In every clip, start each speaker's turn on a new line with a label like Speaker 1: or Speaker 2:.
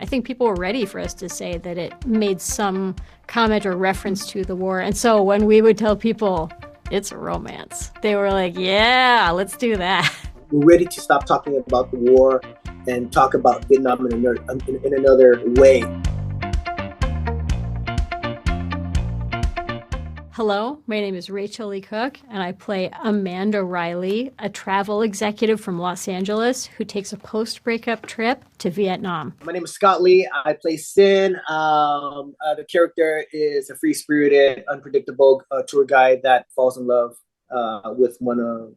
Speaker 1: I think people were ready for us to say that it made some comment or reference to the war. And so when we would tell people it's a romance, they were like, yeah, let's do that.
Speaker 2: We're ready to stop talking about the war and talk about Vietnam in another way.
Speaker 1: Hello, my name is Rachael Leigh Cook, and I play Amanda Riley, a travel executive from Los Angeles who takes a post-breakup trip to Vietnam.
Speaker 2: My name is Scott Lee. I play Sin. The character is a free-spirited, unpredictable tour guide that falls in love with one of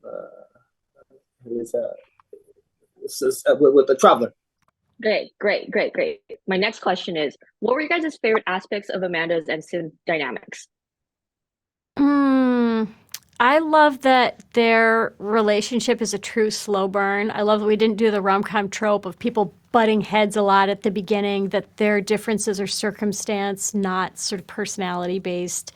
Speaker 2: with a traveler.
Speaker 3: Great. My next question is, what were you guys' favorite aspects of Amanda's and Sin dynamics?
Speaker 1: I love that their relationship is a true slow burn. I love that we didn't do the rom-com trope of people butting heads a lot at the beginning, that their differences are circumstance, not sort of personality based.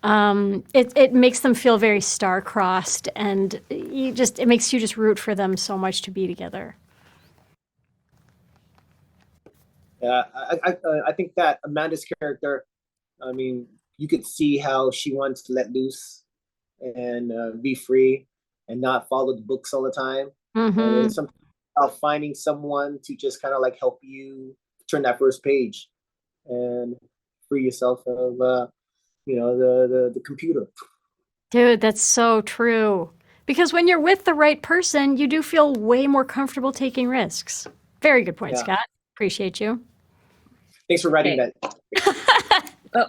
Speaker 1: It makes them feel very star-crossed, and it makes you just root for them so much to be together.
Speaker 2: Yeah, I think that Amanda's character, I mean, you could see how she wants to let loose and be free and not follow the books all the time.
Speaker 1: Mm-hmm.
Speaker 2: And it's something about finding someone to just kind of like help you turn that first page and free yourself of the computer.
Speaker 1: Dude, that's so true. Because when you're with the right person, you do feel way more comfortable taking risks. Very good point,
Speaker 2: Yeah.
Speaker 1: Scott. Appreciate you.
Speaker 2: Thanks for writing that.
Speaker 3: Oh.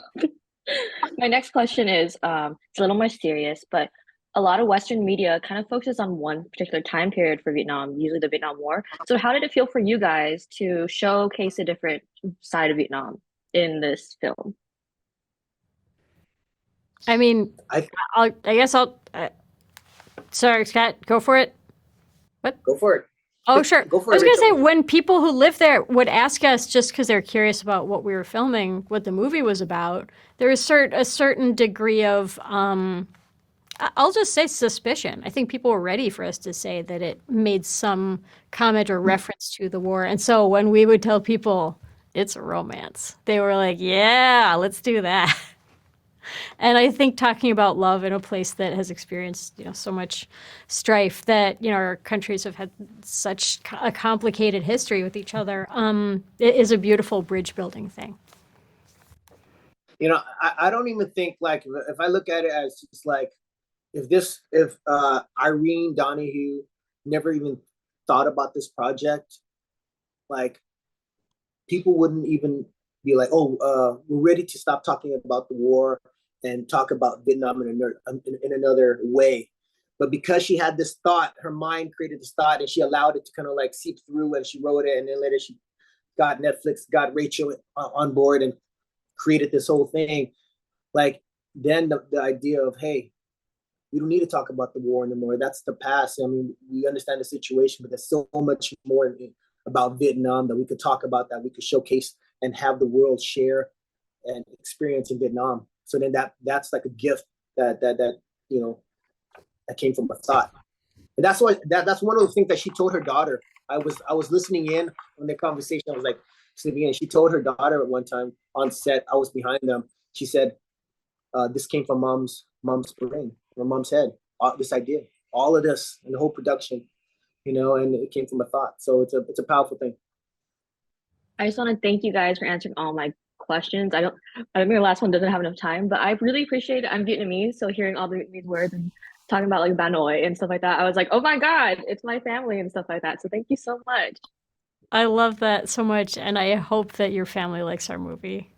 Speaker 3: My next question is, it's a little more serious, but a lot of Western media kind of focuses on one particular time period for Vietnam, usually the Vietnam War. So how did it feel for you guys to showcase a different side of Vietnam in this film?
Speaker 1: I mean, sorry, Scott, go for it. What?
Speaker 2: Go for it.
Speaker 1: Oh, sure.
Speaker 2: Go for
Speaker 1: I was
Speaker 2: it,
Speaker 1: going to say,
Speaker 2: Rachel.
Speaker 1: when people who live there would ask us, just because they're curious about what we were filming, what the movie was about, there is a certain degree of, I'll just say suspicion. I think people were ready for us to say that it made some comment or reference to the war. And so when we would tell people it's a romance, they were like, yeah, let's do that. And I think talking about love in a place that has experienced, so much strife, that, our countries have had such a complicated history with each other, it is a beautiful bridge building thing.
Speaker 2: I don't even think, like, if I look at it as just like, if Irene Donahue never even thought about this project, like, people wouldn't even be like, oh, we're ready to stop talking about the war and talk about Vietnam in another way. But because she had this thought, her mind created this thought, and she allowed it to kind of like seep through, and she wrote it, and then later she got Netflix, got Rachael on board and created this whole thing. Like, then the idea of, hey, we don't need to talk about the war anymore. That's the past. I mean, we understand the situation, but there's so much more about Vietnam that we could talk about, that we could showcase and have the world share and experience in Vietnam. So then that's like a gift that came from a thought. And that's why that's one of the things that she told her daughter. I was listening in on the conversation. I was like sleeping in. She told her daughter at one time on set, I was behind them. She said, this came from mom's brain, or mom's head. This idea, all of this, and the whole production, and it came from a thought. So it's a powerful thing.
Speaker 3: I just want to thank you guys for answering all my questions. I don't mean the last one doesn't have enough time, but I really appreciate it. I'm Vietnamese, so hearing all the Vietnamese words and talking about like Banoi and stuff like that, I was like, oh my God, it's my family and stuff like that. So thank you so much.
Speaker 1: I love that so much, and I hope that your family likes our movie.